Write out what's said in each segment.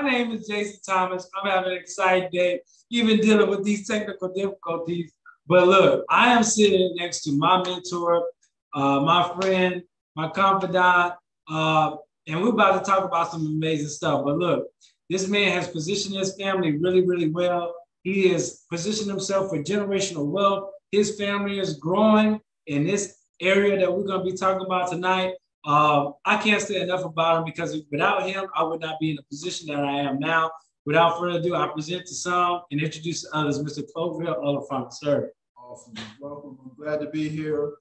My name is Jason Thomas. I'm having an exciting day, even dealing with these technical difficulties. But look, I am sitting next to my mentor, my friend, my confidant, and we're about to talk about some amazing stuff. But look, this man has positioned his family really, really well. He has positioned himself for generational wealth. His family is growing in this area that we're going to be talking about tonight. I can't say enough about him because without him, I would not be in the position that I am now. Without further ado, I present to some and introduce to others, Mr. Clovel, Oliphant, sir. Awesome. Welcome. I'm glad to be here.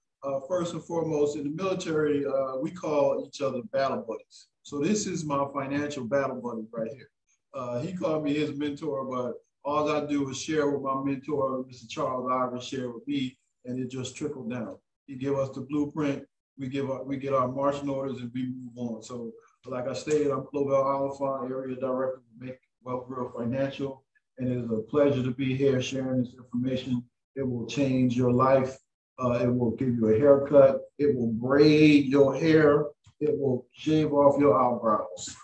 First and foremost, in the military, we call each other battle buddies. So this is my financial battle buddy right here. He called me his mentor, but all I do is share with my mentor, Mr. Charles Ivers, share with me, and it just trickled down. He give us the blueprint. We get our marching orders and we move on. So like I stated, I'm Clovel Oliphant, Area Director for Make Wealth Real Financial. And it is a pleasure to be here sharing this information. It will change your life. It will give you a haircut. It will braid your hair. It will shave off your eyebrows.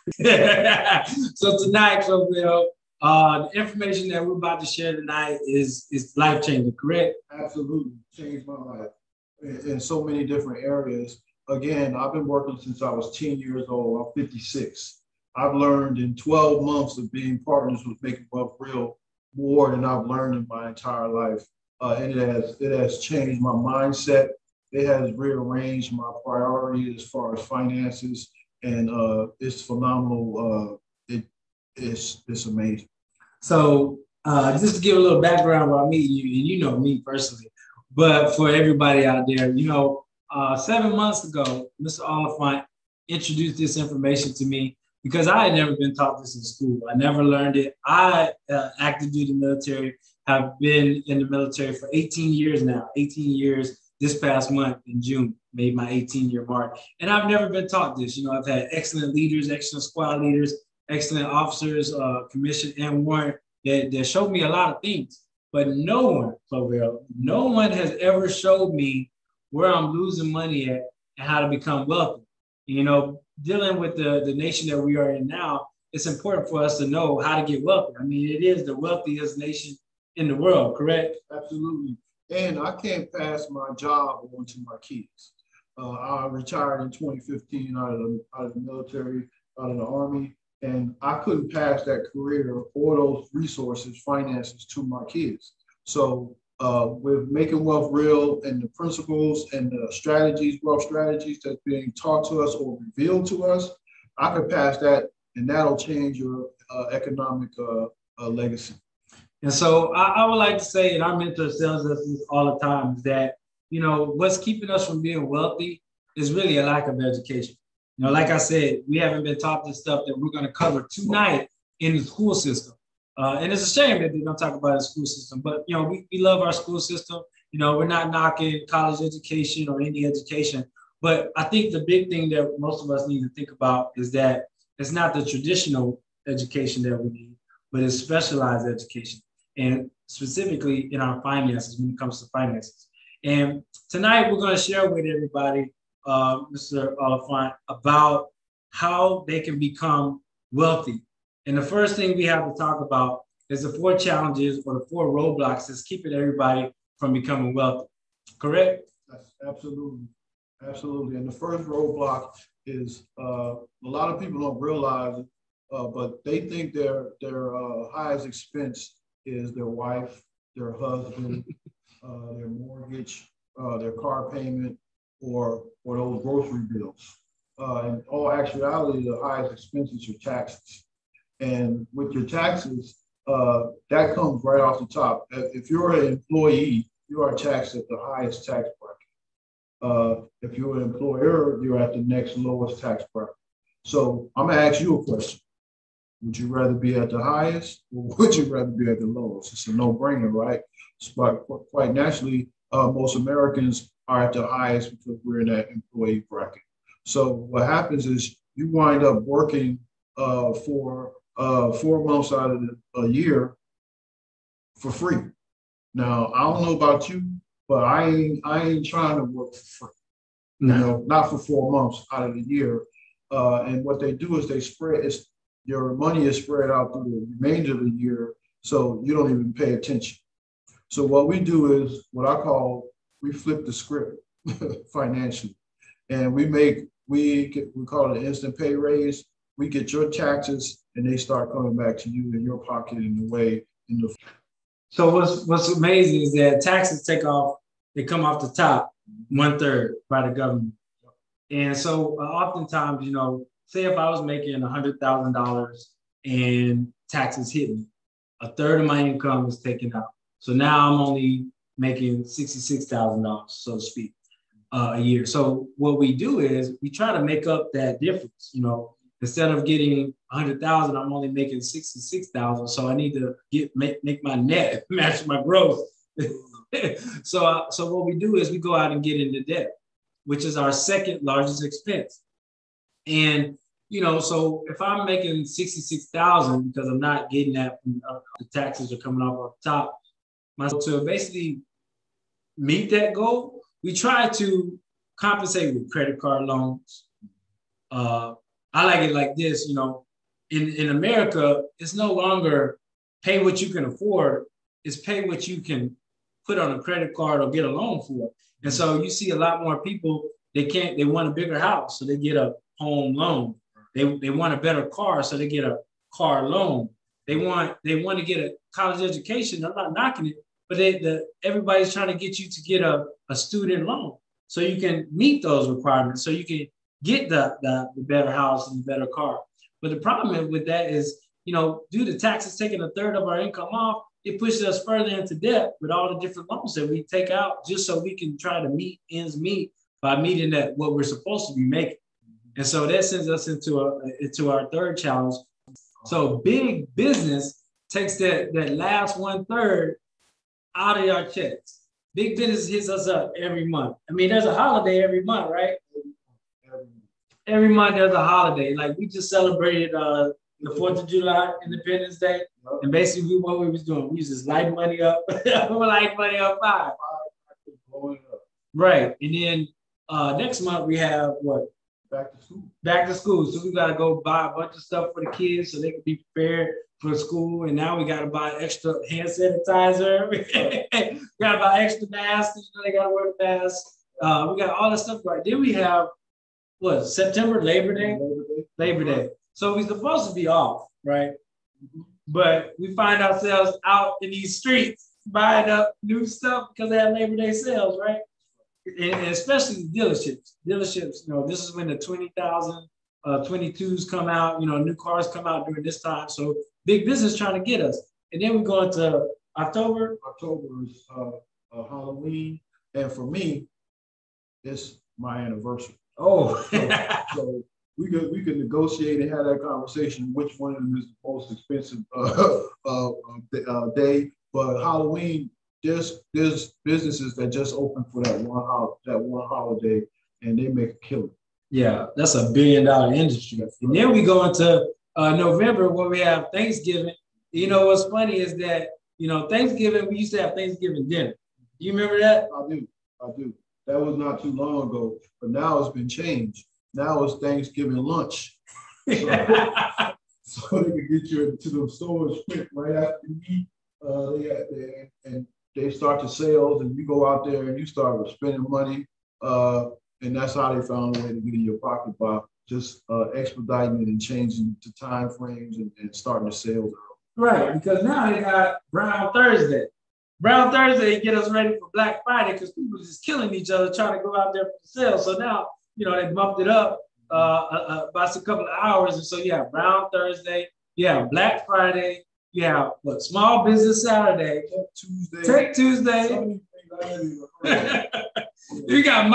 So tonight, Clovel, the information that we're about to share tonight is life-changing, correct? Absolutely, changed my life in so many different areas. Again, I've been working since I was 10 years old. I'm 56. I've learned in 12 months of being partners with Making Wealth Real more than I've learned in my entire life. And it has changed my mindset. It has rearranged my priorities as far as finances, and it's phenomenal. It's amazing. So just to give a little background about me, you know me personally, but for everybody out there, 7 months ago, Mr. Oliphant introduced this information to me because I had never been taught this in school. I never learned it. I active duty military, have been in the military for 18 years now, 18 years this past month in June, made my 18-year mark. And I've never been taught this. I've had excellent leaders, excellent squad leaders, excellent officers, commissioned and warrant that showed me a lot of things. But no one, Clovel, no one has ever showed me where I'm losing money at and how to become wealthy. Dealing with the nation that we are in now, it's important for us to know how to get wealthy. I mean, it is the wealthiest nation in the world, correct? Absolutely. And I can't pass my job on to my kids. I retired in 2015 out of the military, out of the Army, and I couldn't pass that career or those resources, finances to my kids. So with Making Wealth Real and the principles and the strategies, wealth strategies that's being taught to us or revealed to us, I could pass that, and that'll change your economic legacy. And so I would like to say, and our mentor tells us this all the time, is that, what's keeping us from being wealthy is really a lack of education. Like I said, we haven't been taught this stuff that we're going to cover tonight in the school system. And it's a shame that they don't talk about the school system, but, we love our school system. We're not knocking college education or any education, but I think the big thing that most of us need to think about is that it's not the traditional education that we need, but it's specialized education, and specifically in our finances when it comes to finances. And tonight we're going to share with everybody, Mr. Oliphant, about how they can become wealthy. And the first thing we have to talk about is the 4 challenges or the 4 roadblocks that's keeping everybody from becoming wealthy. Correct? That's absolutely. Absolutely. And the first roadblock is a lot of people don't realize it, but they think their highest expense is their wife, their husband, their mortgage, their car payment, or those grocery bills. In all actuality, the highest expense is your taxes. And with your taxes, that comes right off the top. If you're an employee, you are taxed at the highest tax bracket. If you're an employer, you're at the next lowest tax bracket. So I'm gonna ask you a question. Would you rather be at the highest, or would you rather be at the lowest? It's a no-brainer, right? But quite naturally, most Americans are at the highest because we're in that employee bracket. So what happens is you wind up working for 4 months out of a year for free. Now, I don't know about you, but I ain't trying to work for free. Not for 4 months out of the year. And what they do is they spread, your money is spread out through the remainder of the year, so you don't even pay attention. So what we do is what I call, we flip the script financially, and we call it an instant pay raise. We get your taxes, and they start coming back to you in your pocket in the way in the. So what's amazing is that taxes they come off the top 1/3 by the government. And so oftentimes, say if I was making $100,000 and taxes hit me, 1/3 of my income is taken out. So now I'm only making $66,000, so to speak, a year. So what we do is we try to make up that difference. Instead of getting 100,000, I'm only making 66,000. So I need to make my net match my gross. So what we do is we go out and get into debt, which is our second largest expense. And so if I'm making 66,000 because I'm not getting that, the taxes are coming off the top. To basically meet that goal, we try to compensate with credit card loans. I like it like this, in America, it's no longer pay what you can afford, it's pay what you can put on a credit card or get a loan for. And so you see a lot more people, they want a bigger house, so they get a home loan. They want a better car, so they get a car loan. They want to get a college education. I'm not knocking it, but everybody's trying to get you to get a student loan so you can meet those requirements, so you can get the better house and the better car. But the problem with that is, due to taxes taking 1/3 of our income off, it pushes us further into debt with all the different loans that we take out just so we can try to meet ends meet by meeting what we're supposed to be making. And so that sends us into our third challenge. So big business takes that last 1/3 out of our checks. Big business hits us up every month. I mean, there's a holiday every month, right? Every month there's a holiday. Like we just celebrated the 4th of July, Independence Day. And basically what we was doing, we was just lighting money up. Lighting money up high. Right. And then next month we have what? Back to school. So we got to go buy a bunch of stuff for the kids so they can be prepared for school. And now we got to buy extra hand sanitizer. We got to buy extra masks. They got to wear the masks. We got all that stuff right. Then we have what? September, Labor Day. So we're supposed to be off, right? But we find ourselves out in these streets buying up new stuff because they have Labor Day sales, right? And especially the dealerships. This is when the 20,000 22s come out, new cars come out during this time. So big business trying to get us. And then we go into October. October is Halloween. And for me, it's my anniversary. Oh. so we could negotiate and have that conversation, which one of them is the most expensive day. But Halloween, there's businesses that just open for that one holiday, and they make a killing. Yeah, that's $1 billion industry. And then we go into November where we have Thanksgiving. What's funny is that Thanksgiving, we used to have Thanksgiving dinner. You remember that? I do. That was not too long ago, but now it's been changed. Now it's Thanksgiving lunch. So they can get you to the stores quick right after you eat. And they start the sales, and you go out there and you start spending money. And that's how they found a way to get in your pocket by just expediting it and changing the time frames and starting the sales. Right, because now they got Brown Thursday. Brown Thursday get us ready for Black Friday because people are just killing each other trying to go out there for the sale. So now, they bumped it up by a couple of hours. And so you have Brown Thursday, you have Black Friday, you have Small Business Saturday, Tech Tuesday. You got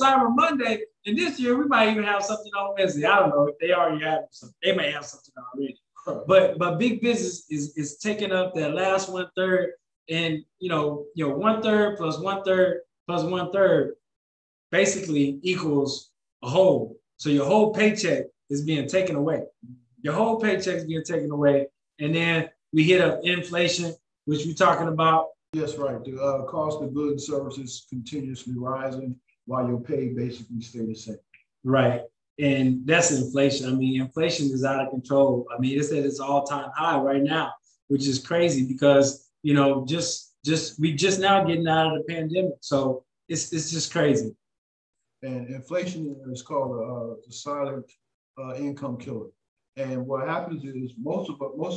Cyber Monday, and this year we might even have something on Wednesday. I don't know if they already have something. They may have something already. But big business is taking up that last 1/3, and 1/3 plus 1/3 plus 1/3 basically equals a whole. So your whole paycheck is being taken away. Your whole paycheck is being taken away, and then we hit up inflation, which we're talking about. Yes, right. The cost of goods and services continuously rising while your pay basically stay the same. Right. And that's inflation. I mean, inflation is out of control. I mean, it's at its all-time high right now, which is crazy because, you know, we just now getting out of the pandemic. So it's just crazy. And inflation is called the silent income killer. And what happens is most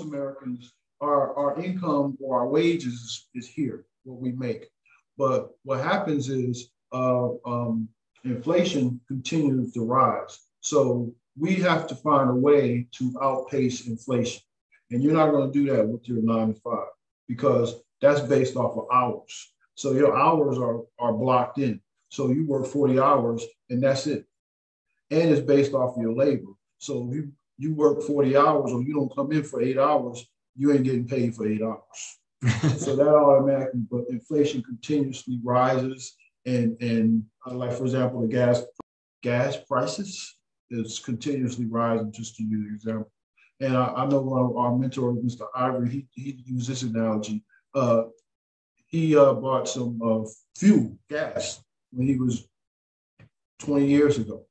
Americans, our income or our wages is here, what we make. But what happens is inflation continues to rise. So we have to find a way to outpace inflation. And you're not going to do that with your 9 to 5 because that's based off of hours. So your hours are blocked in. So you work 40 hours and that's it. And it's based off of your labor. So if you work 40 hours or you don't come in for 8 hours, you ain't getting paid for 8 hours. So that automatically, but inflation continuously rises. And like, for example, the gas prices is continuously rising, just to use an example. And I know one of our mentors, Mr. Ivory, he used this analogy. He bought some fuel, gas, when he was 20 years ago.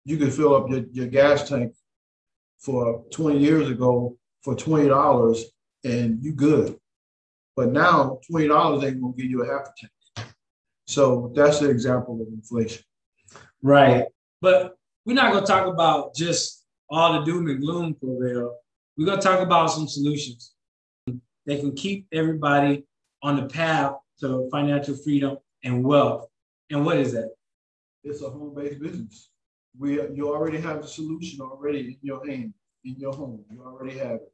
You could fill up your gas tank for 20 years ago for $20 and you good. But now $20 ain't gonna give you a half a tank. So that's the example of inflation. Right. But we're not gonna talk about just all the doom and gloom, Clovel. We're gonna talk about some solutions that can keep everybody on the path to financial freedom and wealth. And what is that? It's a home-based business. You already have the solution already in your hand, in your home. You already have it.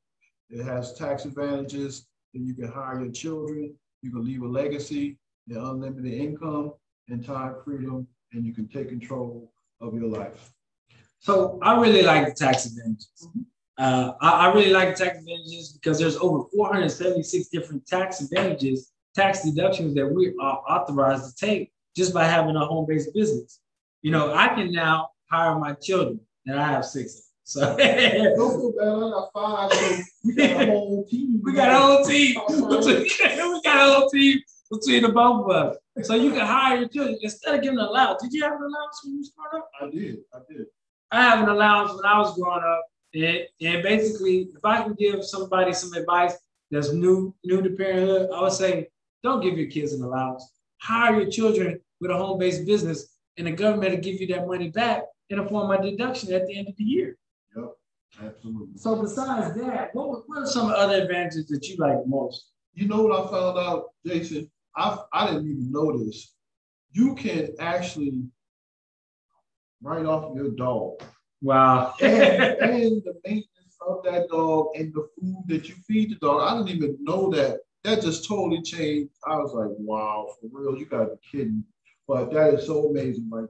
It has tax advantages, and you can hire your children. You can leave a legacy, and unlimited income, and time freedom, and you can take control of your life. So I really like the tax advantages. I really like the tax advantages because there's over 476 different tax advantages, tax deductions that we are authorized to take just by having a home-based business. You know, I can now hire my children, and I have 6 of them. So don't feel bad. I got 5. So we got a whole team. We got a whole team. We got a whole team between the both of us. So you can hire your children instead of giving an allowance. Did you have an allowance when you was growing up? I did. I have an allowance when I was growing up. And basically, if I can give somebody some advice that's new to parenthood, I would say, don't give your kids an allowance. Hire your children with a home-based business, and the government will give you that money back in the form of deduction at the end of the year. Yep, absolutely. So besides that, what are some other advantages that you like most? You know what I found out, Jason? I didn't even know this. You can actually write off your dog. Wow. and the maintenance of that dog and the food that you feed the dog. I didn't even know that. That just totally changed. I was like, wow, for real, you gotta be kidding. But that is so amazing right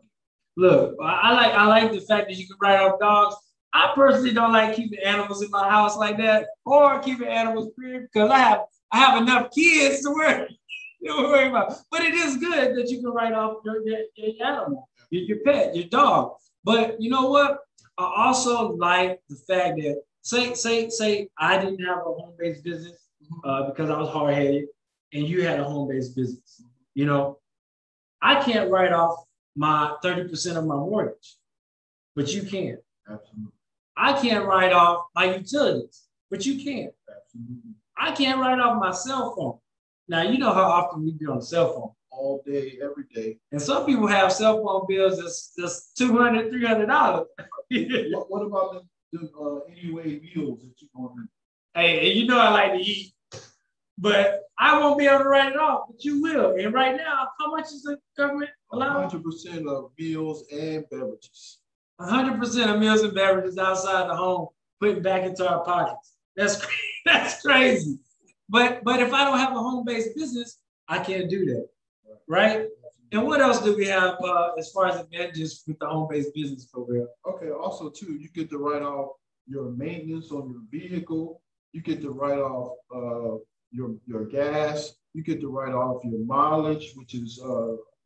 there. Look, I like the fact that you can write off dogs. I personally don't like keeping animals in my house like that, or keeping animals period, because I have enough kids to worry about. But it is good that you can write off your animal, your pet, your dog. But you know what? I also like the fact that say I didn't have a home-based business because I was hard-headed, and you had a home-based business. You know, I can't write off my 30% of my mortgage, but you can. Absolutely. I can't write off my utilities, but you can. Absolutely. I can't write off my cell phone. Now, you know how often we be on the cell phone. All day, every day. And some people have cell phone bills that's $200, $300. What about the anyway meals that you're going to? Hey, you know I like to eat, but I won't be able to write it off, but you will. And right now, how much is the government allowed? 100% of meals and beverages. 100% of meals and beverages outside the home, put back into our pockets. That's crazy. But if I don't have a home-based business, I can't do that, right? And what else do we have as far as advantages with the home-based business program? Okay, also too, you get to write off your maintenance on your vehicle. You get to write off your gas. You get to write off your mileage, which is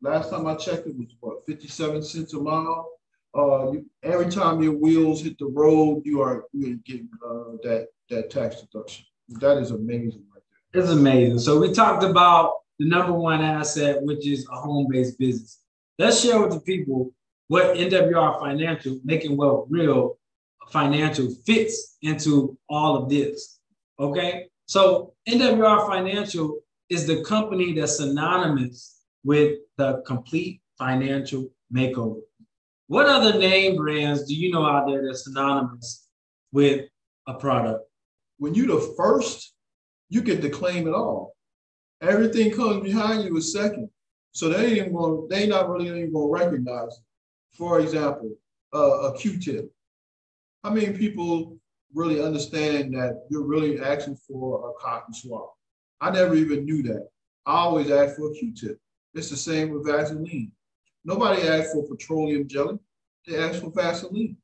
last time I checked, it was what, 57 cents a mile. Every time your wheels hit the road, you are getting that tax deduction. That is amazing right there. It's amazing. So we talked about the number one asset, which is a home-based business. Let's share with the people what NWR Financial, Making Wealth Real Financial, fits into all of this. Okay, so NWR Financial is the company that's synonymous with the complete financial makeover. What other name brands do you know out there that's synonymous with a product? When you're the first, you get to claim it all. Everything comes behind you is second. So they not really even gonna recognize it. For example, a Q-tip. How many people really understand that you're really asking for a cotton swab? I never even knew that. I always asked for a Q-tip. It's the same with Vaseline. Nobody asked for petroleum jelly. They asked for Vaseline.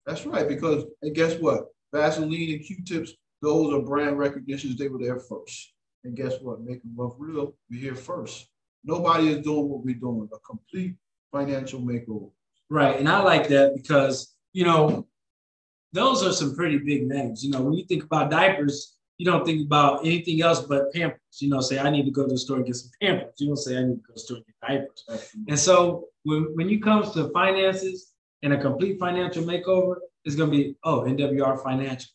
That's right, because, and guess what? Vaseline and Q-tips, those are brand recognitions. They were there first. And guess what? Making Wealth Real, we're here first. Nobody is doing what we're doing, a complete financial makeover. Right, and I like that because, you know, those are some pretty big names. You know, when you think about diapers, you don't think about anything else but Pampers. You know, say, I need to go to the store and get some Pampers. You don't say, I need to go to the store and get diapers. And so when it comes to finances and a complete financial makeover, it's going to be, oh, NWR Financial.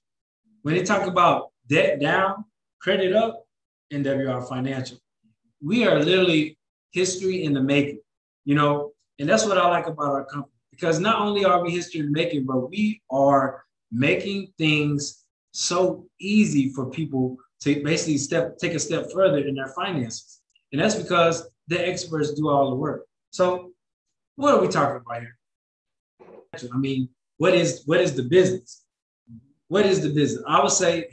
When they talk about debt down, credit up, NWR Financial. We are literally history in the making, you know, and that's what I like about our company, because not only are we history in the making, but we are making things so easy for people to basically take a step further in their finances. And that's because the experts do all the work. So what are we talking about here? I mean, what is the business? What is the business? I would say,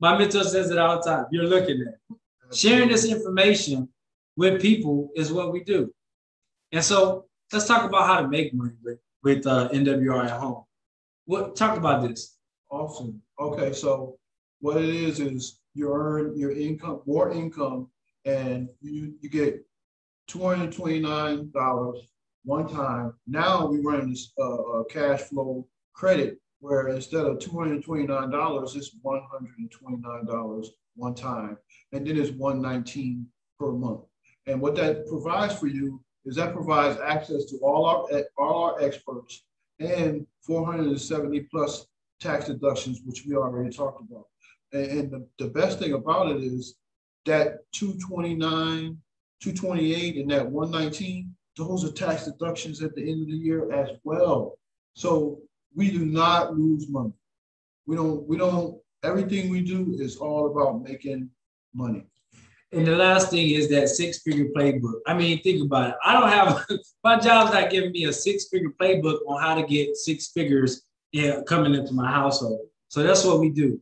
my mentor says it all the time, you're looking at it. Sharing this information with people is what we do. And so let's talk about how to make money with NWR at home. Talk about this. Awesome. Okay, so what it is you earn your income, more income, and you get $229 one time. Now we run this cash flow credit where instead of $229, it's $129 one time, and then it's $119 per month. And what that provides for you is that provides access to all our experts and 470 plus tax deductions, which we already talked about. And the best thing about it is that 229, 228, and that 119, those are tax deductions at the end of the year as well. So we do not lose money. We don't, everything we do is all about making money. And the last thing is that six-figure playbook. I mean, think about it. I don't have, my job's not giving me a six-figure playbook on how to get six figures coming into my household. So that's what we do.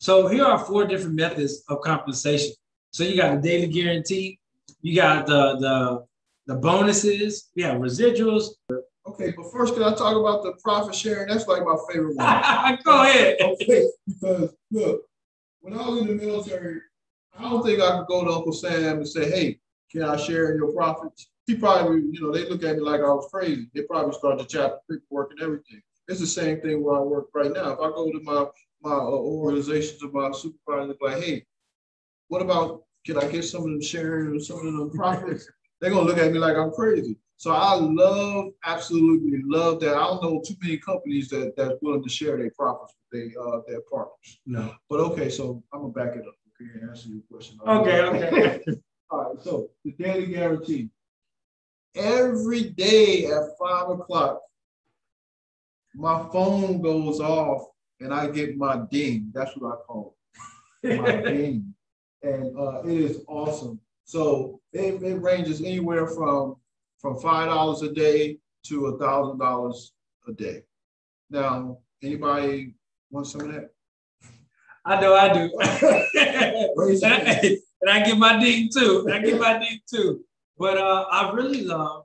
So here are 4 different methods of compensation. So you got the daily guarantee, you got the bonuses, we have residuals. Okay, but first, can I talk about the profit sharing? That's like my favorite one. Go ahead. Okay, because look, when I was in the military, I don't think I could go to Uncle Sam and say, hey, can I share in your profits? He probably, you know, they look at me like I was crazy. They probably start the chapter paperwork and everything. It's the same thing where I work right now. If I go to my organization, to my supervisor, like, hey, what about, can I get some of them sharing or some of them profits? They're going to look at me like I'm crazy. So I absolutely love that. I don't know too many companies that's willing to share their profits with their partners. No. But okay, so I'm going to back it up. Okay, and answer your question. Okay. All right, so the daily guarantee. Every day at 5 o'clock, my phone goes off and I get my ding. That's what I call it, my ding. And it is awesome. So it ranges anywhere from $5 a day to $1,000 a day. Now, anybody want some of that? I know I do. And I get my ding too. But I really love,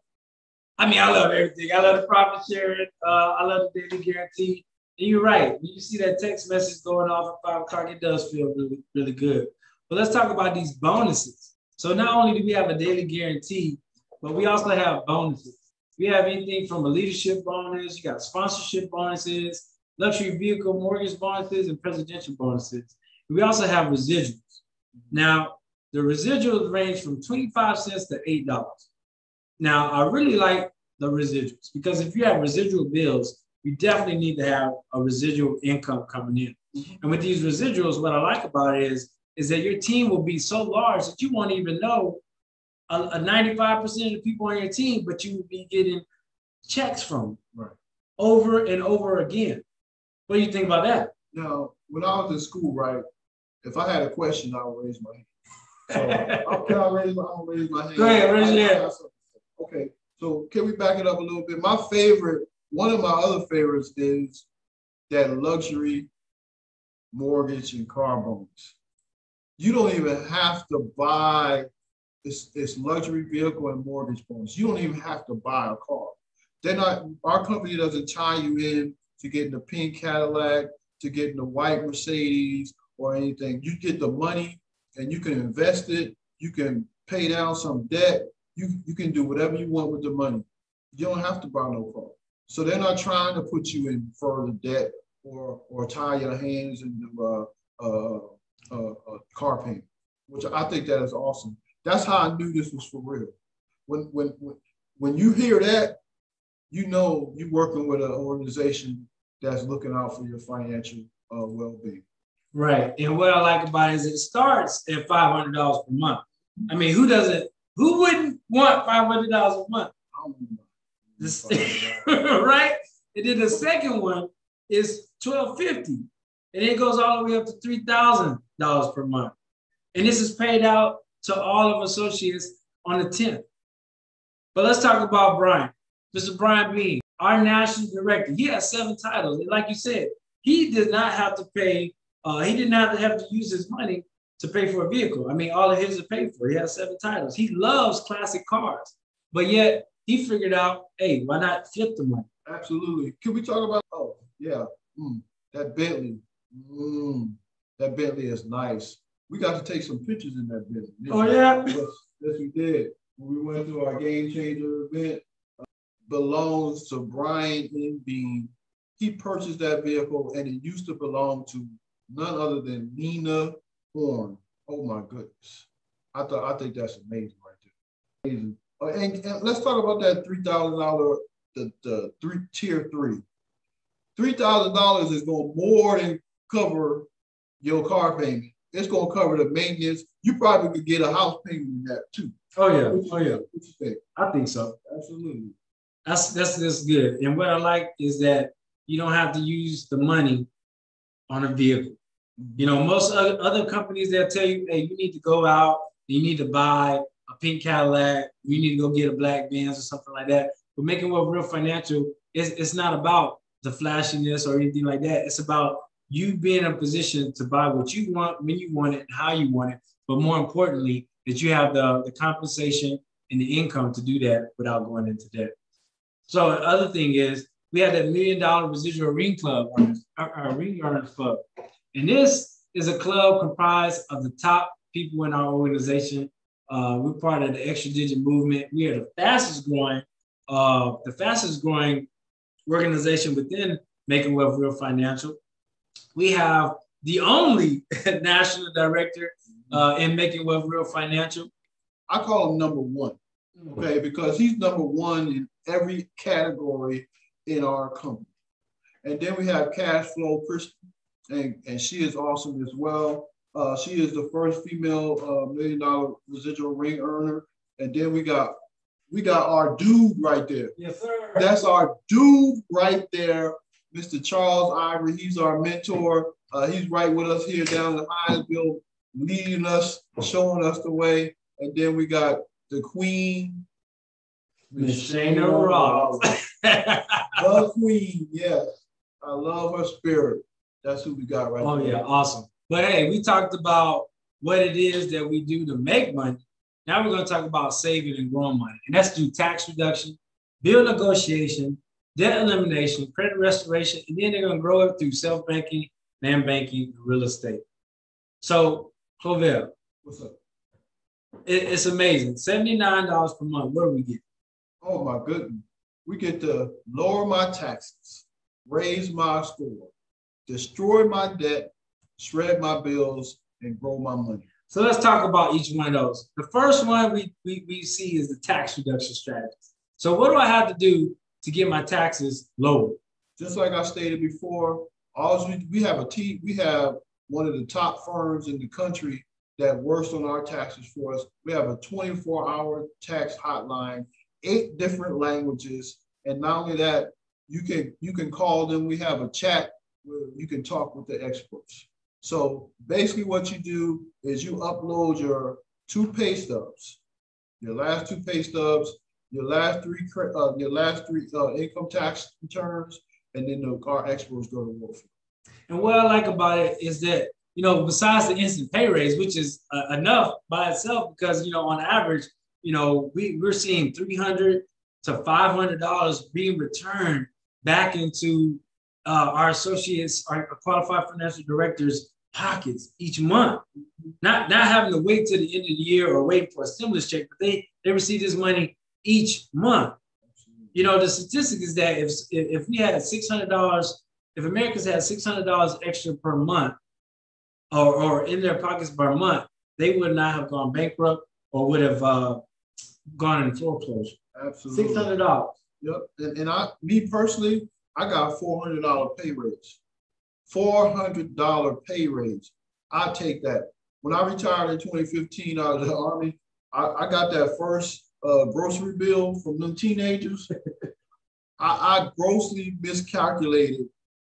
I love everything. I love the profit sharing. I love the daily guarantee. And you're right. When you see that text message going off at 5 o'clock, it does feel really, really good. But let's talk about these bonuses. So not only do we have a daily guarantee, but we also have bonuses. We have anything from a leadership bonus, you got sponsorship bonuses, luxury vehicle mortgage bonuses, and presidential bonuses. We also have residuals. Now, the residuals range from 25 cents to $8. Now, I really like the residuals, because if you have residual bills, you definitely need to have a residual income coming in. And with these residuals, what I like about it is that your team will be so large that you won't even know a 95% of the people on your team, but you will be getting checks from them over and over again. What do you think about that? Now, when I was in school, right, if I had a question, I would raise my hand. So can I raise my hand? Go ahead, raise your hand. Okay, so can we back it up a little bit? One of my other favorites is that luxury mortgage and car bonus. You don't even have to buy this luxury vehicle and mortgage bonus. You don't even have to buy a car. Our company doesn't tie you in to getting the pink Cadillac, to getting the white Mercedes or anything. You get the money and you can invest it. You can pay down some debt. You can do whatever you want with the money. You don't have to buy no car. So they're not trying to put you in further debt or tie your hands into a car payment, which I think that is awesome. That's how I knew this was for real. When you hear that, you know you're working with an organization that's looking out for your financial well-being. Right. And what I like about it is it starts at $500 per month. I mean, who wouldn't want $500 a month? Right? And then the second one is $1,250. And it goes all the way up to $3,000 per month. And this is paid out to all of associates on the 10th. But let's talk about Brian. Mr. Brian Bean, our national director. He has 7 titles. And like you said, he did not have to pay, he did not have to use his money to pay for a vehicle. I mean, all of his is paid for. He has 7 titles. He loves classic cars. But yet he figured out, hey, why not flip the money? Absolutely. Can we talk about, that Bentley. That Bentley is nice. We got to take some pictures in that Bentley. Oh, yeah? Yes, we did. When we went to our Game Changer event, belongs to Brian M. Bean. He purchased that vehicle, and it used to belong to none other than Nina Horn. Oh, my goodness. I think that's amazing right there. Amazing. And let's talk about that $3,000, the tier 3. $3,000 is going to more than cover your car payment. It's going to cover the maintenance. You probably could get a house payment in that too. Oh, yeah. Oh, yeah. What you think? I think so. Absolutely. That's good. And what I like is that you don't have to use the money on a vehicle. You know, most other companies, they'll tell you, hey, you need to go out, you need to buy a pink Cadillac, you need to go get a black Benz or something like that. But Making Wealth Real Financial, it's not about the flashiness or anything like that. It's about you being in a position to buy what you want, when you want it, and how you want it. But more importantly, that you have the compensation and the income to do that without going into debt. So the other thing is, we have that $1 million residual ring club, our ring earners club. And this is a club comprised of the top people in our organization. We're part of the Extra Digit movement. We are the fastest growing organization within Making Wealth Real Financial. We have the only national director in Making Wealth Real Financial. I call him number 1, okay, because he's number 1 in every category in our company. And then we have Cashflow Christian, and she is awesome as well. She is the first female $1 million residual ring earner. And then we got our dude right there. Yes, sir. That's our dude right there, Mr. Charles Ivory. He's our mentor. He's right with us here down in Hinesville, leading us, showing us the way. And then we got the queen, Miss Shana Ross. The queen, yes. I love her spirit. That's who we got right now. Oh, yeah, awesome. But hey, we talked about what it is that we do to make money. Now we're going to talk about saving and growing money. And that's through tax reduction, bill negotiation, debt elimination, credit restoration, and then they're going to grow it through self-banking, land banking, and real estate. So, Clovel, what's up? It's amazing. $79 per month. What do we get? Oh, my goodness. We get to lower my taxes, raise my score, destroy my debt, shred my bills, and grow my money. So let's talk about each one of those. The first one we see is the tax reduction strategies. So what do I have to do to get my taxes lower? Just like I stated before, we have a team. We have one of the top firms in the country that works on our taxes for us. We have a 24-hour tax hotline, 8 different languages, and not only that, you can call them. We have a chat where you can talk with the experts. So basically, what you do is you upload your 2 pay stubs, your last 2 pay stubs, your last 3 income tax returns, and then our experts go to work for you. And what I like about it is that, you know, besides the instant pay raise, which is enough by itself, because, you know, on average, you know, we're seeing $300 to $500 being returned back into our associates, our qualified financial directors' pockets each month. Not having to wait till the end of the year or wait for a stimulus check, but they receive this money each month. You know, the statistic is that if we had $600, if Americans had $600 extra per month, or in their pockets per month, they would not have gone bankrupt or would have gone in foreclosure. Absolutely. $600. Yep. And me personally, I got a $400 pay raise. $400 pay raise. I take that. When I retired in 2015 out of the Army, I got that first grocery bill from them teenagers. I grossly miscalculated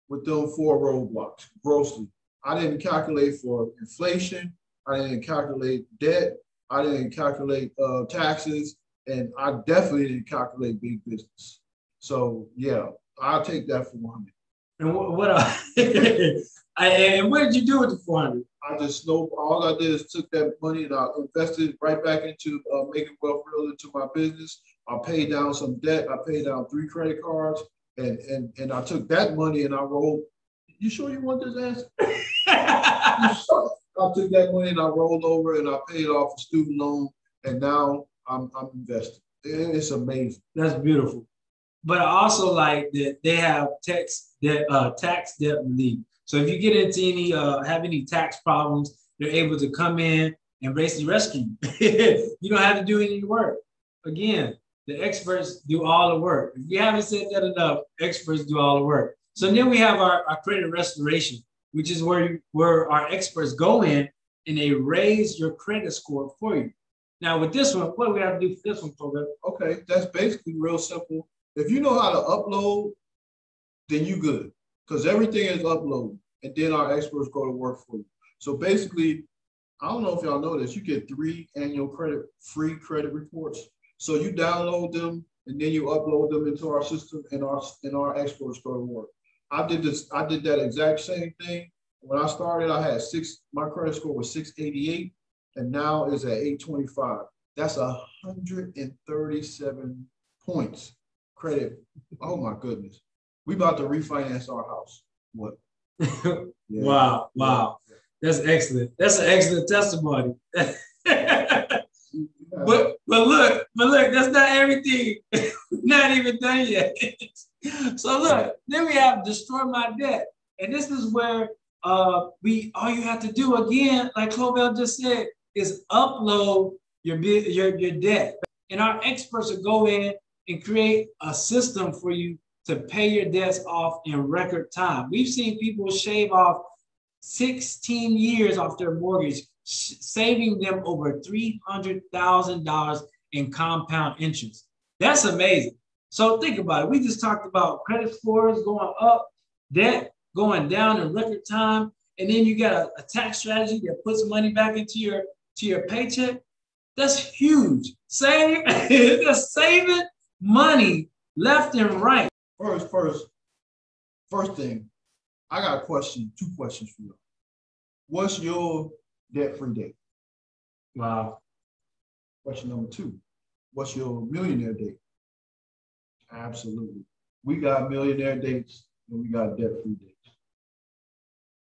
with them 4 roadblocks. Grossly. I didn't calculate for inflation. I didn't calculate debt. I didn't calculate taxes. And I definitely didn't calculate big business. So yeah, I'll take that 400. And and what did you do with the 400? I just all I did is took that money and I invested right back into making wealth real into my business. I paid down some debt. I paid down 3 credit cards, and I took that money and I rolled. You sure you want this answer? I took that money and I rolled over and I paid off a student loan, and now I'm investing. It's amazing. That's beautiful. But I also like that they have tax debt relief. So if you get into have any tax problems, they're able to come in and basically rescue you. You don't have to do any work. Again, the experts do all the work. If you haven't said that enough, experts do all the work. So then we have our credit restoration, which is where our experts go in and they raise your credit score for you. Now with this one, what do we have to do for this one, Clovel? Okay, that's basically real simple. If you know how to upload, then you good, because everything is uploaded, and then our experts go to work for you. So basically, I don't know if y'all know this, you get 3 annual free credit reports. So you download them, and then you upload them into our system, and our experts go to work. I did that exact same thing. When I started, I had my credit score was 688, and now it's at 825. That's 137 points credit. Oh my goodness. We about to refinance our house. What? Yeah. Wow. That's excellent. That's an excellent testimony. But look, that's not everything. Not even done yet. So look, then we have destroy my debt. And this is where all you have to do again, like Clovel just said, is upload your debt. And our experts will go in and create a system for you to pay your debts off in record time. We've seen people shave off 16 years off their mortgage, saving them over $300,000 in compound interest. That's amazing. So think about it. We just talked about credit scores going up, debt going down in record time, and then you got a tax strategy that puts money back into your paycheck. That's huge. That's saving money left and right. First thing, I got 2 questions for you. What's your debt-free date? Wow. Question number 2, what's your millionaire date? Absolutely. We got millionaire dates and we got debt-free dates.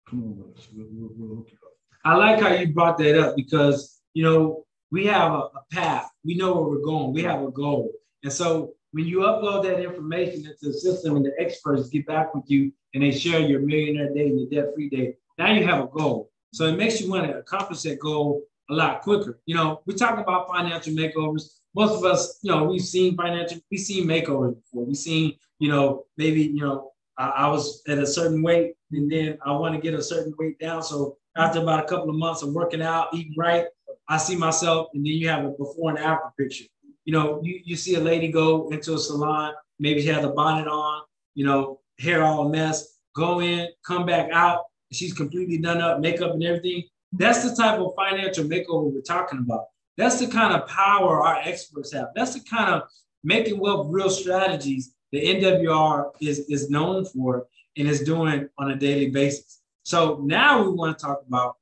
Come on with us. We'll hook you up. I like how you brought that up because, you know, we have a path. We know where we're going. We have a goal. And so when you upload that information into the system and the experts get back with you and they share your millionaire date and your debt-free date, now you have a goal. So it makes you want to accomplish that goal a lot quicker. You know, we talk about financial makeovers. Most of us, you know, we've seen makeovers before. We've seen, you know, maybe, you know, I was at a certain weight and then I want to get a certain weight down. So after about a couple of months of working out, eating right, I see myself, and then you have a before and after picture. You know, you see a lady go into a salon, maybe she has a bonnet on, you know, hair all a mess, go in, come back out, she's completely done up, makeup and everything. That's the type of financial makeover we're talking about. That's the kind of power our experts have. That's the kind of making wealth real strategies the NWR is known for and is doing on a daily basis. So now we want to talk about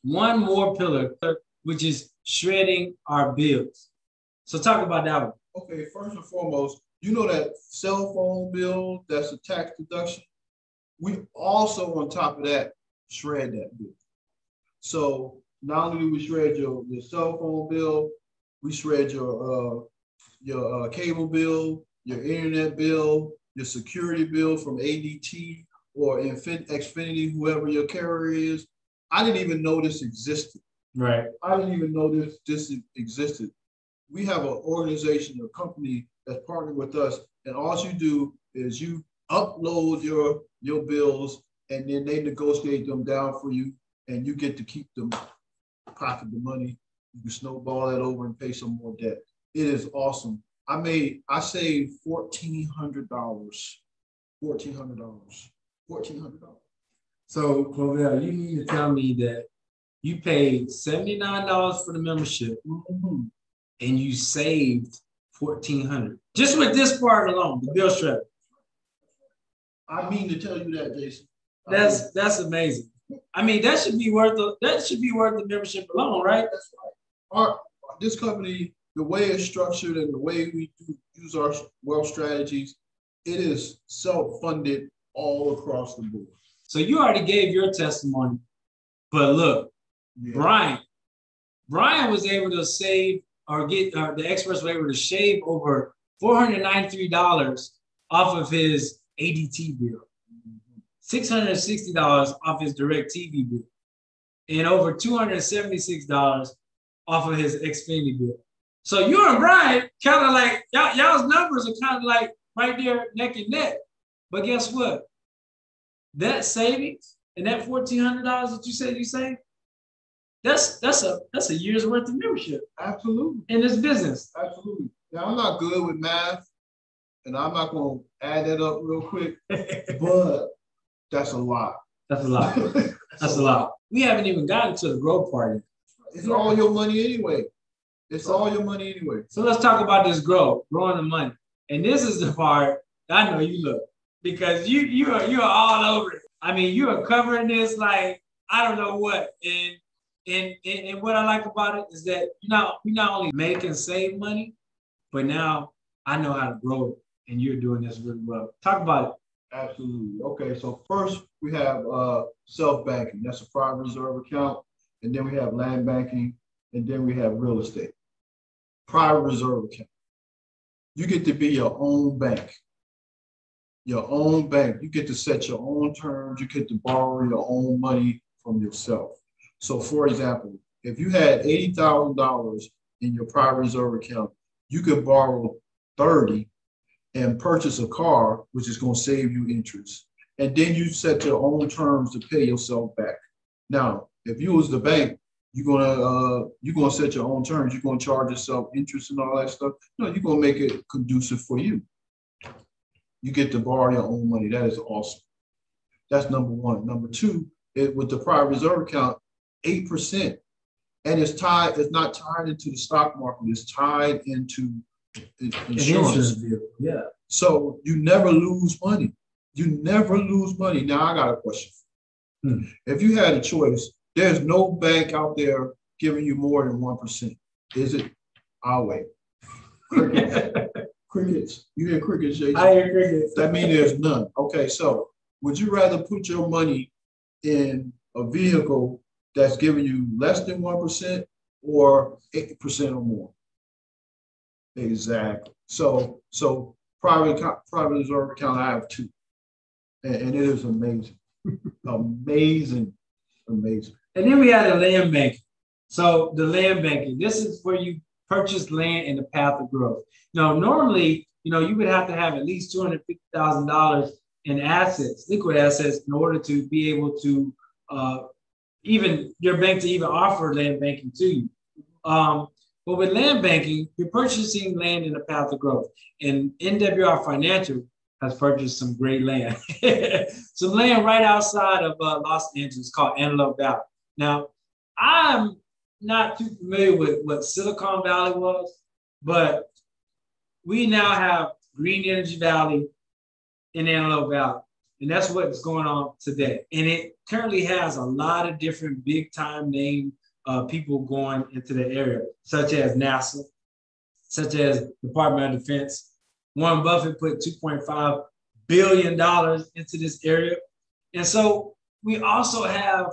one more pillar, which is shredding our bills. So talk about that one. Okay, first and foremost, you know that cell phone bill, that's a tax deduction. We also, on top of that, shred that bill. So not only do we shred your cell phone bill, we shred your cable bill, your internet bill, your security bill from ADT or Xfinity, whoever your carrier is. I didn't even know this existed. Right. I didn't even know this existed. We have an organization, a company that's partnered with us, and all you do is you upload your bills, and then they negotiate them down for you, and you get to keep them, pocket the money. You can snowball that over and pay some more debt. It is awesome. I saved $1,400. $1,400. So, Clovel, you need to tell me that you paid $79 for the membership, and you saved $1,400 just with this part alone, the bill strategy. I mean to tell you that, Jason. That's amazing. I mean, that should be worth the membership alone, right? That's right. This company, the way it's structured and the way we use our wealth strategies, it is self-funded all across the board. So you already gave your testimony, but look, yeah. Brian was able to save or get, the experts were able to shave over $493 off of his ADT bill, $660 off his direct TV bill, and over $276 off of his Xfinity bill. So you and Brian kind of like, y'all's numbers are kind of like right there neck and neck. But guess what? That savings and that $1,400 that you said you saved, that's a year's worth of membership. Absolutely. In this business. Absolutely. Now, I'm not good with math, and I'm not going to add that up real quick, but that's a lot. That's a lot. That's a lot. We haven't even gotten to the growth part yet. It's all your money anyway. It's all your money anyway. So let's talk about this growing the money. And this is the part I know you look, because you're all over it. I mean, you are covering this like I don't know what. And what I like about it is that we not only make and save money, but now I know how to grow it, and you're doing this really well. Talk about it. Absolutely. Okay, so first we have self-banking. That's a private reserve account. And then we have land banking, and then we have real estate. Private reserve account. You get to be your own bank. Your own bank. You get to set your own terms. You get to borrow your own money from yourself. So for example, if you had $80,000 in your private reserve account, you could borrow 30 and purchase a car, which is going to save you interest. And then you set your own terms to pay yourself back. Now, if you was the bank, you're gonna set your own terms. You're gonna charge yourself interest and all that stuff. No, you're gonna make it conducive for you. You get to borrow your own money. That is awesome. That's number one. Number two, with the private reserve account, 8%, and it's not tied into the stock market. It's tied into insurance. Yeah. So you never lose money. You never lose money. Now I got a question. If you had a choice, there's no bank out there giving you more than 1%. Is it? I'll wait. Crickets. You hear crickets, Jason? I hear crickets. That means there's none. Okay, so would you rather put your money in a vehicle that's giving you less than 1% or 8% or more? Exactly. So private reserve account, I have two. And it is amazing. Amazing. And then we had a land bank. So the land banking, this is where you purchase land in the path of growth. Now, normally, you would have to have at least $250,000 in assets, liquid assets, in order to be able to even your bank to even offer land banking to you. But with land banking, you're purchasing land in the path of growth. And NWR Financial has purchased some great land. Some land right outside of Los Angeles called Antelope Valley. Now, I'm not too familiar with what Silicon Valley was, but we now have Green Energy Valley in Antelope Valley. And that's what's going on today. And it currently has a lot of different big time name people going into the area, such as NASA, such as Department of Defense. Warren Buffett put $2.5 billion into this area. And so we also have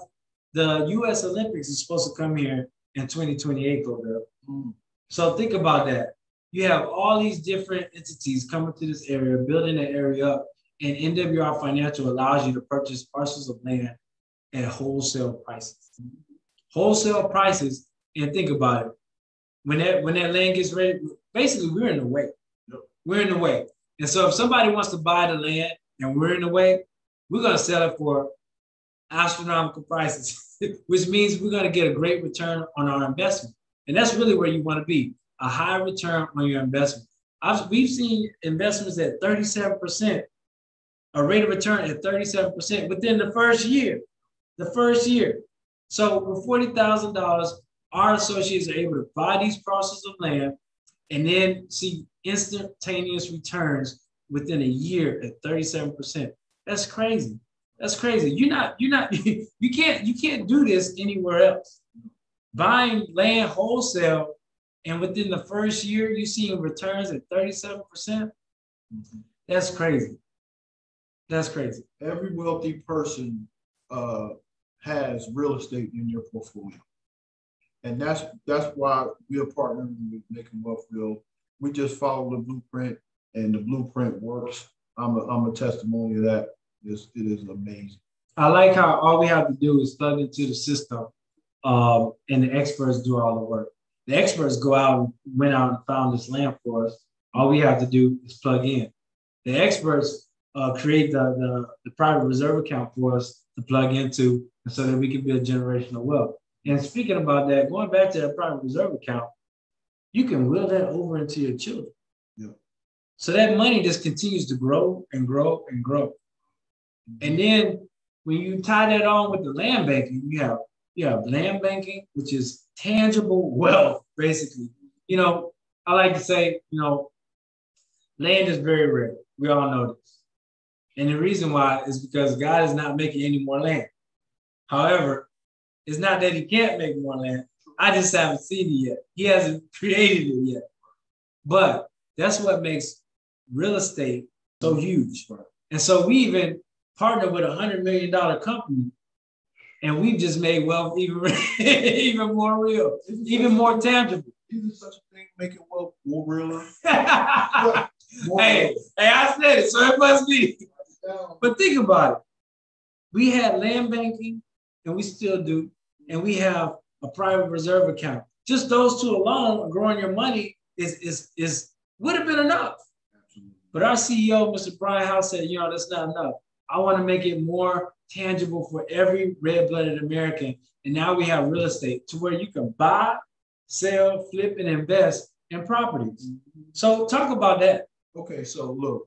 the U.S. Olympics is supposed to come here in 2028, Clovel. So think about that. You have all these different entities coming to this area, building the area up, and NWR Financial allows you to purchase parcels of land at wholesale prices. Wholesale prices, and think about it. When that land gets ready, basically we're in the way. We're in the way. And so if somebody wants to buy the land and we're in the way, we're going to sell it for astronomical prices, which means we're going to get a great return on our investment. And that's really where you want to be, a high return on your investment. We've seen investments at 37%, a rate of return at 37% within the first year. So with $40,000, our associates are able to buy these parcels of land and then see instantaneous returns within a year at 37%. That's crazy. You can't do this anywhere else. Buying land wholesale and within the first year, you're seeing returns at 37%. That's crazy. Every wealthy person has real estate in your portfolio. And that's why we are partnering with Making Wealth Real. We just follow the blueprint, and the blueprint works. I'm a testimony of that. It is amazing. I like how all we have to do is plug into the system, and the experts do all the work. The experts went out and found this land for us. All we have to do is plug in. The experts create the private reserve account for us to plug into, so that we can build generational wealth. And speaking about that, going back to that private reserve account, you can will that over into your children. Yeah. So that money just continues to grow and grow and grow. And then when you tie that on with the land banking, you have land banking, which is tangible wealth, basically. I like to say, land is very rare. We all know this. And the reason why is because God is not making any more land. However, it's not that he can't make more land. I just haven't seen it yet. He hasn't created it yet. But that's what makes real estate so huge. And so we even partnered with a $100 million company, and we've just made wealth even more real, even more tangible. Isn't such a thing making wealth more real? Hey, I said it, so it must be. But think about it. We had land banking, and we still do, and we have a private reserve account. Just those two alone, growing your money would have been enough. Absolutely. But our CEO, Mr. Brian House, said, that's not enough. I want to make it more tangible for every red-blooded American. And now we have real estate to where you can buy, sell, flip, and invest in properties. So talk about that. Okay, so look,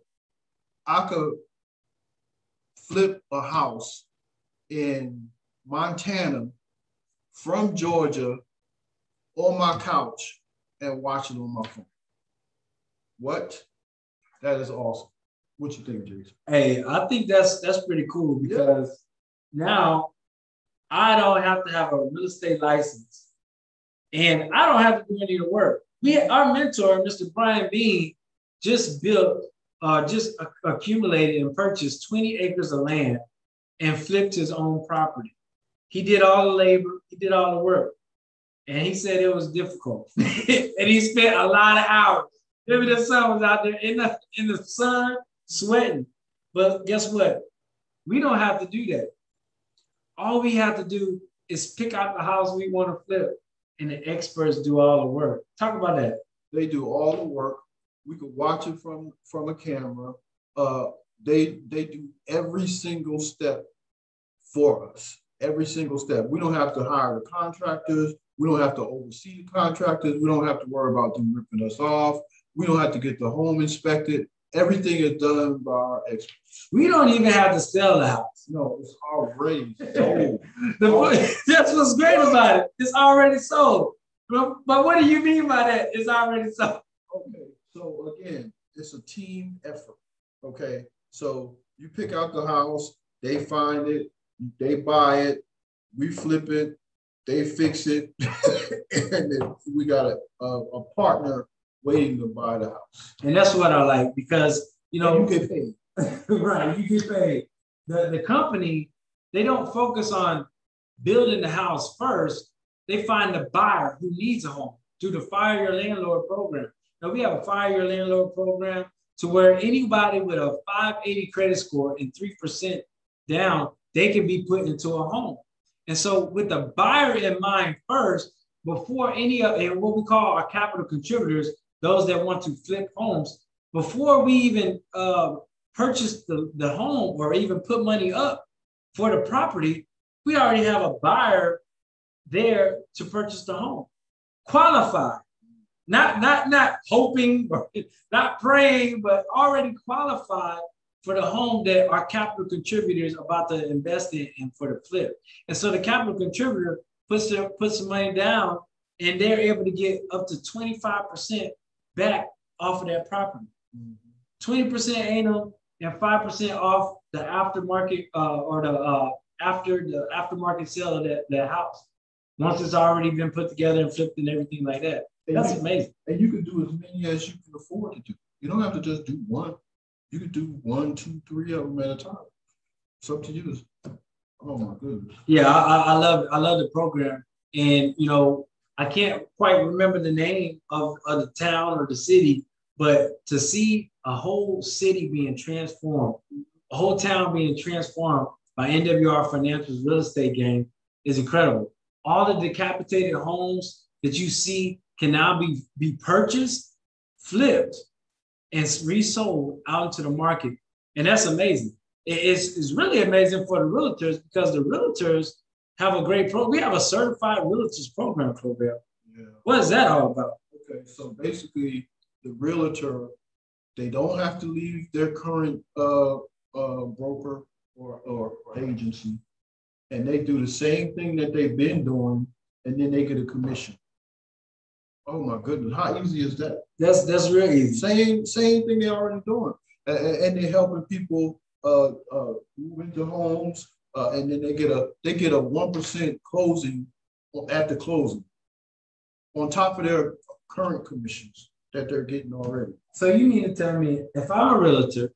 I could flip a house in Montana from Georgia on my couch and watch it on my phone. What? That is awesome. What you think, Jason? Hey, I think that's pretty cool because now I don't have to have a real estate license and I don't have to do any of the work. Our mentor, Mr. Brian Bean, just accumulated and purchased 20 acres of land and flipped his own property. He did all the labor, he did all the work. And he said it was difficult. And he spent a lot of hours. Maybe the son was out there in the sun sweating. But guess what? We don't have to do that. All we have to do is pick out the house we want to flip and the experts do all the work. Talk about that. They do all the work. We could watch it from a camera. They do every single step for us. Every single step. We don't have to hire the contractors. We don't have to oversee the contractors. We don't have to worry about them ripping us off. We don't have to get the home inspected. Everything is done by our experts. We don't even have to sell the house. No, it's already sold. That's what's great about it. It's already sold. But what do you mean by that? It's already sold. Okay, so again, it's a team effort. Okay, so you pick out the house, they find it, they buy it, we flip it, they fix it, and then we got a partner waiting to buy the house. And that's what I like, because, you know, and you get paid. Right, you get paid. The company, they don't focus on building the house first. They find the buyer who needs a home through the Fire Your Landlord program. Now, we have a Fire Your Landlord program to where anybody with a 580 credit score and 3% down, they can be put into a home. And so with the buyer in mind first, before any of what we call our capital contributors, those that want to flip homes, before we even purchase the home or even put money up for the property, we already have a buyer there to purchase the home. Qualified, not hoping or not praying, but already qualified for the home that our capital contributors are about to invest in and for the flip. And so the capital contributor puts some money down, and they're able to get up to 25% back off of that property. 20% annual and 5% off the aftermarket or the aftermarket sale of that house. Once it's already been put together and flipped and everything like that. That's amazing. And you can do as many as you can afford to do. You don't have to just do one. You can do 1, 2, 3 of them at a time. It's up to you. Oh my goodness. Yeah, I love the program. And you know, I can't quite remember the name of the town or the city, but to see a whole city being transformed, a whole town being transformed by NWR Financial's real estate game is incredible. All the decapitated homes that you see can now be purchased, flipped, and resold out into the market. And that's amazing. It's really amazing for the realtors, because the realtors have a great program. We have a certified realtors program, Clovel. Yeah. What is that all about? Okay, so basically the realtor, they don't have to leave their current broker or agency, and they do the same thing that they've been doing, and then they get a commission. Oh my goodness, how easy is that? That's real easy. Same thing they're already doing, and they're helping people move into homes, and then they get a 1% closing at the closing, on top of their current commissions that they're getting already. So you mean to tell me, if I'm a realtor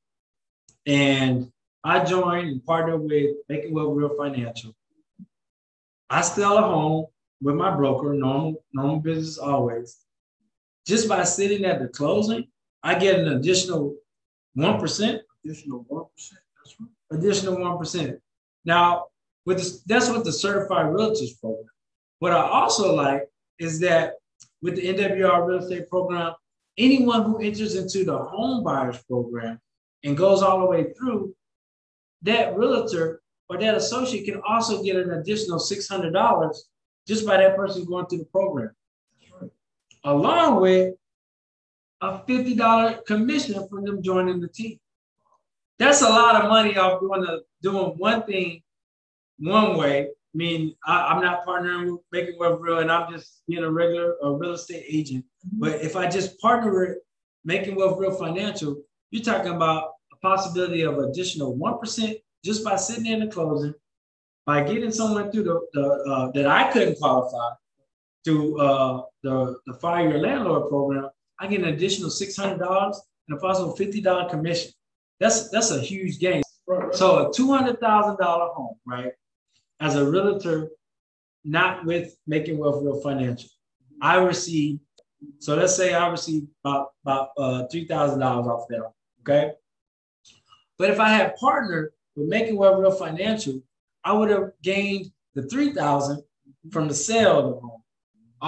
and I join and partner with Making Wealth Real Financial, I sell a home with my broker, normal business always. Just by sitting at the closing, I get an additional 1%. Additional 1%, that's right. Additional 1%. Now, that's what the Certified Realtors program. What I also like is that with the NWR Real Estate program, anyone who enters into the home buyers program and goes all the way through, that realtor or that associate can also get an additional $600 just by that person going through the program. That's right. Along with a $50 commission from them joining the team. That's a lot of money off doing one thing one way. I mean, I'm not partnering with Making Wealth Real, and I'm just being a real estate agent. But if I just partner with Making Wealth Real Financial, you're talking about a possibility of additional 1% just by sitting in the closing, by getting someone through the that I couldn't qualify through the Fire Your Landlord program. I get an additional $600 and a possible $50 commission. That's a huge gain. So a $200,000 home, right? As a realtor, not with Making Wealth Real Financial, I receive. So let's say I receive about $3,000 off that, okay? But if I had partnered with Making Wealth Real Financial, I would have gained the $3,000 from the sale of the home,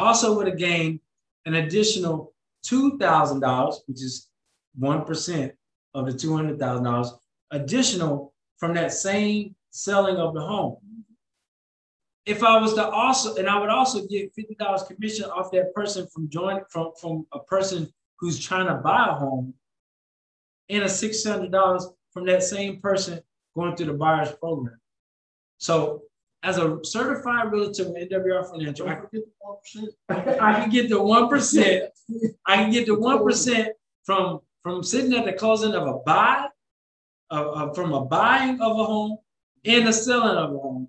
also would have gained an additional $2,000, which is 1% of the $200,000 additional from that same selling of the home. If I was to also, and I would also get $50 commission off that person from from a person who's trying to buy a home, and a $600 from that same person going through the buyer's program. So as a certified realtor with Nwr Financial, I can get the 1%. I can get the 1% from sitting at the closing of a buy, from a buying of a home and the selling of a home.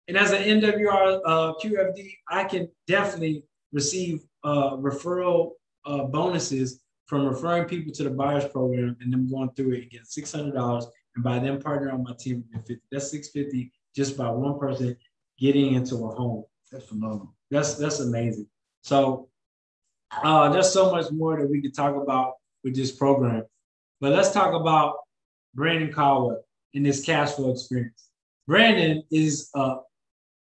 And as an NWR QFD, I can definitely receive referral bonuses from referring people to the buyer's program and them going through it and get $600. And by them partnering on my team, that's $650 just by one person getting into a home. That's phenomenal. That's amazing. So there's so much more that we could talk about with this program. But let's talk about Brandon Caldwell in this cash flow experience. Brandon is a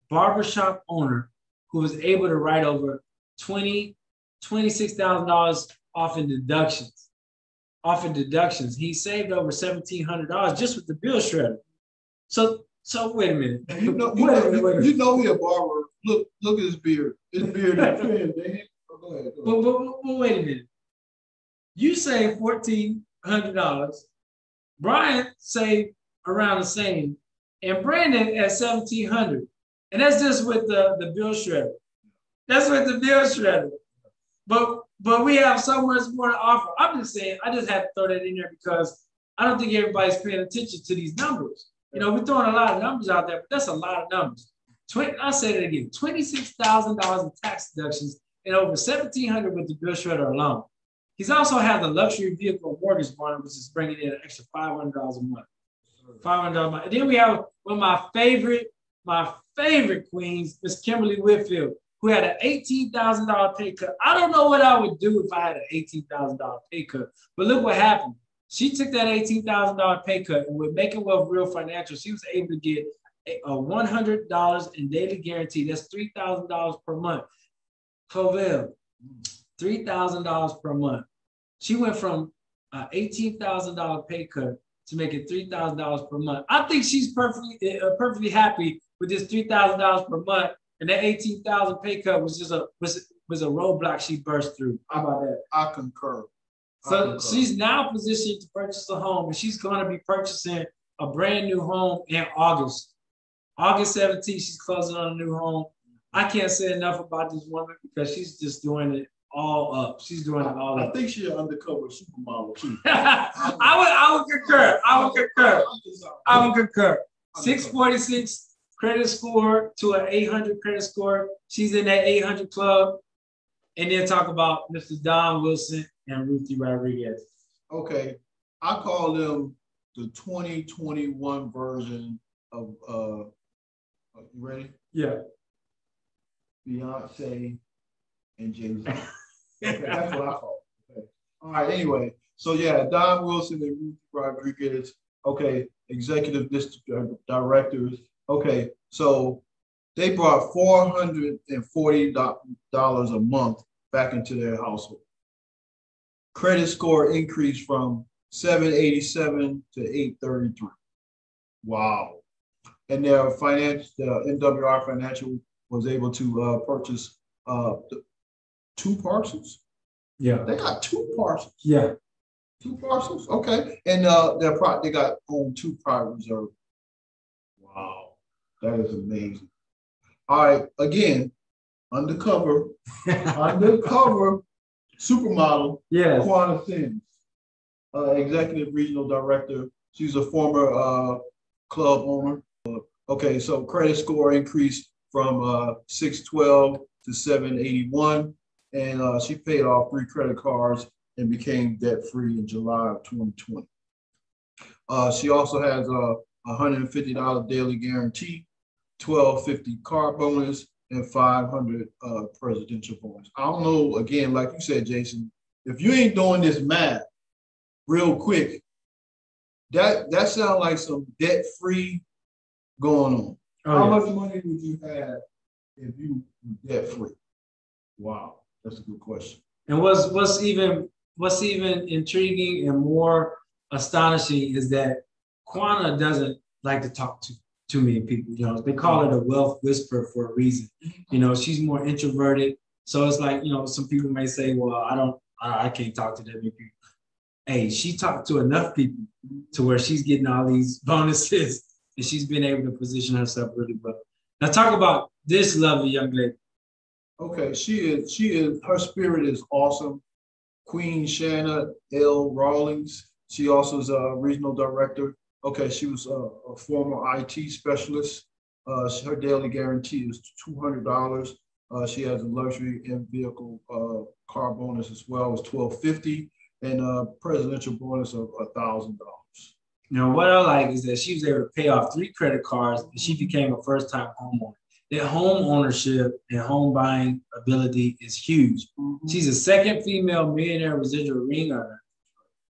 barbershop owner who was able to write over $26,000 off in deductions. He saved over $1,700 just with the bill shredder. So wait a minute. You know he a barber. Look at his beard. His beard is trimmed. Go ahead. But wait a minute. You saved $1,400. Brian saved around the same, and Brandon at $1,700. And that's just with the bill shredder. That's with the bill shredder. But we have so much more to offer. I'm just saying, I just had to throw that in there because I don't think everybody's paying attention to these numbers. You know, we're throwing a lot of numbers out there, but that's a lot of numbers. I'll say that again, $26,000 in tax deductions and over $1,700 with the bill shredder alone. He's also had the luxury vehicle mortgage bond, which is bringing in an extra $500 a month. $500 a month. And then we have one of my favorite queens, Miss Kimberly Whitfield, who had an $18,000 pay cut. I don't know what I would do if I had an $18,000 pay cut, but look what happened. She took that $18,000 pay cut, and with Making Wealth Real Financial, she was able to get a $100 in daily guarantee. That's $3,000 per month. Clovel, $3,000 per month. She went from an $18,000 pay cut to making $3,000 per month. I think she's perfectly happy with this $3,000 per month, and that $18,000 pay cut was just a roadblock she burst through. How about that? I concur. So she's now positioned to purchase a home, and she's going to be purchasing a brand new home in August. August 17th, she's closing on a new home. I can't say enough about this woman because she's just doing it all up. She's doing it all up. I think she's an undercover supermodel too. I would concur. 646 credit score to an 800 credit score. She's in that 800 club. And then talk about Mr. Don Wilson and Ruthie Rodriguez. Okay, I call them the 2021 version of you ready? Yeah. Beyonce and Jay-Z. Okay, that's what I call it. Okay. All right, anyway. So yeah, Don Wilson and Ruthie Rodriguez, okay, executive directors. Okay, so they brought $440 a month back into their household. Credit score increased from 787 to 833. Wow. And their NWR Financial was able to purchase 2 parcels. Yeah. They got 2 parcels. Yeah. 2 parcels. Okay. And they got own 2 private reserves. Wow. That is amazing. All right. Again, undercover supermodel. Yeah. Quanta Sims, executive regional director. She's a former club owner. Okay, so credit score increased from 612 to 781, and she paid off 3 credit cards and became debt-free in July of 2020. She also has a $150 daily guarantee, $1,250 car bonus, and $500 presidential bonus. I don't know, again, like you said, Jason, if you ain't doing this math real quick, that sounds like some debt-free going on. How much money would you have if you were debt-free? Wow, that's a good question. And what's even intriguing and more astonishing is that Quana doesn't like to talk to too many people. You know, they call it a wealth whisperer for a reason. You know, she's more introverted. So it's like, you know, some people may say, well, I can't talk to that many people. Hey, she talked to enough people to where she's getting all these bonuses and she's been able to position herself really well. Now talk about this lovely young lady. Okay, she is, her spirit is awesome. Queen Shanna L. Rawlings. She also is a regional director. Okay, she was a former IT specialist. Her daily guarantee is $200. She has a luxury and vehicle car bonus as well, it's $1,250, and a presidential bonus of $1,000. Now, what I like is that she was able to pay off 3 credit cards and she became a first-time homeowner. That home ownership and home buying ability is huge. Mm-hmm. She's a second female millionaire residual ring earner,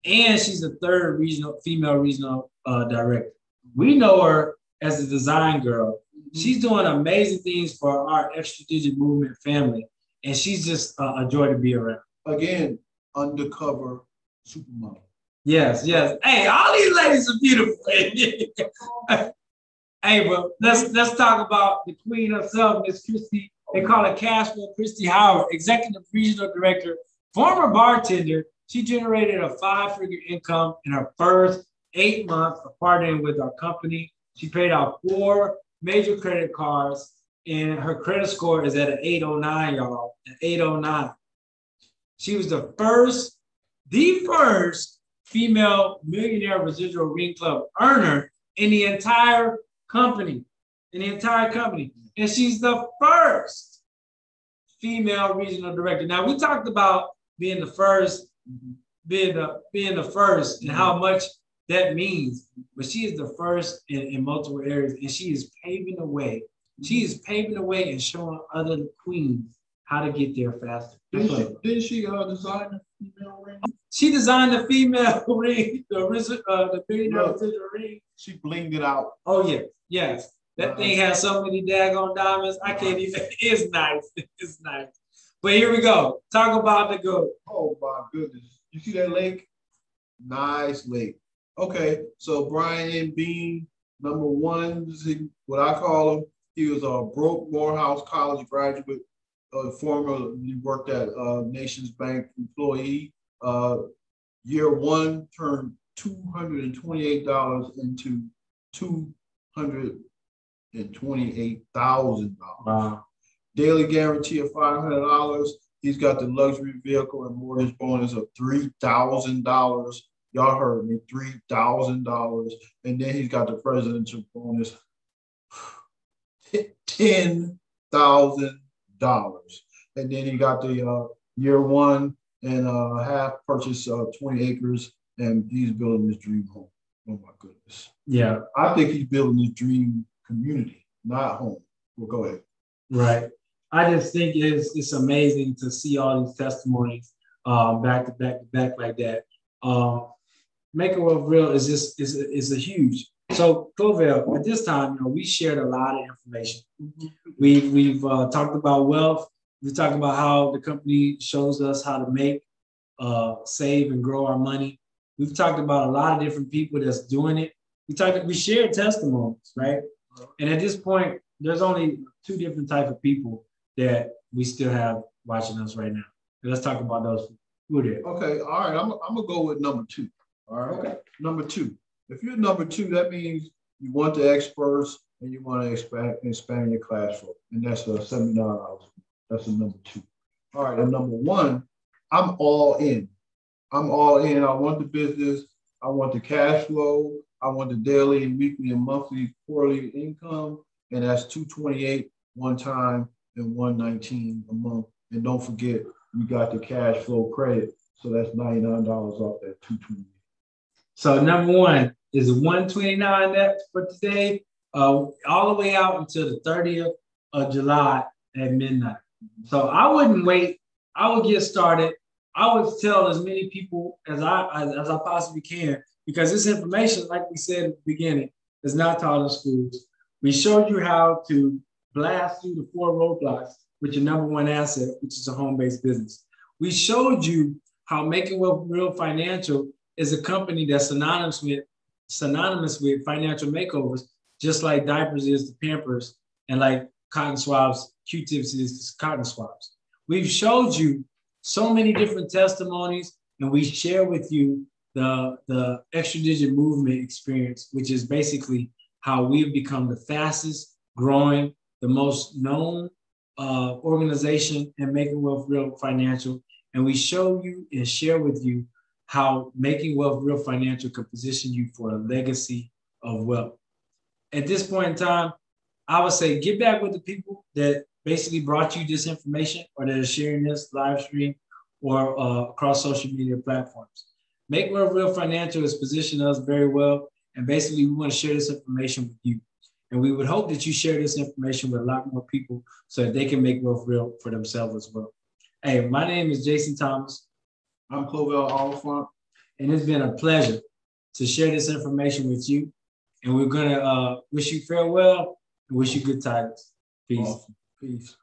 and she's the third female regional director. We know her as a design girl. Mm-hmm. She's doing amazing things for our extra-digit movement family, and she's just a joy to be around. Again, undercover supermodel. Yes, yes. Hey, all these ladies are beautiful. Hey, but let's talk about the queen herself, Miss Christy. They call her Cashflow, Christy Howard, executive regional director, former bartender. She generated a 5-figure income in her first 8 months of partnering with our company. She paid off 4 major credit cards, and her credit score is at an 809, y'all. An 809. She was the first female millionaire residual ring club earner in the entire company. And she's the first female regional director. Now, we talked about being the first, and how much that means, but she is the first in multiple areas, and she is paving the way. She is paving the way and showing other queens how to get there faster. Didn't she design the female ring? She designed the female ring, the millionaire residual ring. She blinged it out. Oh, yeah. Yes. That thing has so many daggone diamonds. I can't even. It's nice. It's nice. But here we go. Talk about the goat. Oh, my goodness. You see that lake? Nice lake. Okay. So Brian N. Bean, number 1, what I call him, he was a broke Morehouse College graduate, formerly worked at Nations Bank employee. Year 1 turned $228 into $228,000. Wow. Daily guarantee of $500. He's got the luxury vehicle and mortgage bonus of $3,000. Y'all heard me, $3,000. And then he's got the presidential bonus, $10,000. And then he got the year 1 and half purchase 20 acres, and he's building his dream home. Oh my goodness. Yeah. I think he's building his dream community, not home. Well, go ahead. Right. I just think it's amazing to see all these testimonies back to back like that. Make a Wealth Real is a huge. So Clovel, at this time, we shared a lot of information. We've talked about wealth. We talked about how the company shows us how to make, save, and grow our money. We've talked about a lot of different people that's doing it. We shared testimonies, right? And at this point, there's only 2 different types of people that we still have watching us right now. So let's talk about those. Who are they? Okay, all right. I'm gonna go with number 2. All right. Okay. Number 2. If you're number 2, that means you want the experts and you want to expand your class flow, and that's $79. That's a number 2. All right. And number 1, I'm all in. I'm all in. I want the business. I want the cash flow. I want the daily and weekly and monthly quarterly income. And that's $228 one time and $119 a month. And don't forget, we got the cash flow credit. So that's $99 off that $228. So number 1 is $129 that for today, all the way out until the 30th of July at midnight. So I wouldn't wait. I would get started. I would tell as many people as I possibly can, because this information, like we said at the beginning, is not taught in schools. We showed you how to blast through the 4 roadblocks with your number one asset, which is a home-based business. We showed you how Making Wealth Real Financial is a company that's synonymous with financial makeovers, just like diapers is to Pampers and like cotton swabs, Q-tips is to cotton swabs. We've showed you so many different testimonies, and we share with you the extra digit movement experience, which is basically how we've become the fastest growing, the most known organization in Making Wealth Real Financial. And we show you and share with you how Making Wealth Real Financial can position you for a legacy of wealth. At this point in time, I would say get back with the people that basically brought you this information or that are sharing this live stream or across social media platforms. Making Wealth Real Financial has positioned us very well. And basically, we want to share this information with you. And we would hope that you share this information with a lot more people so that they can make wealth real for themselves as well. Hey, my name is Jason Thomas. I'm Clovel Oliphant. And it's been a pleasure to share this information with you. And we're going to wish you farewell and wish you good tidings. Peace. Awesome. Peace.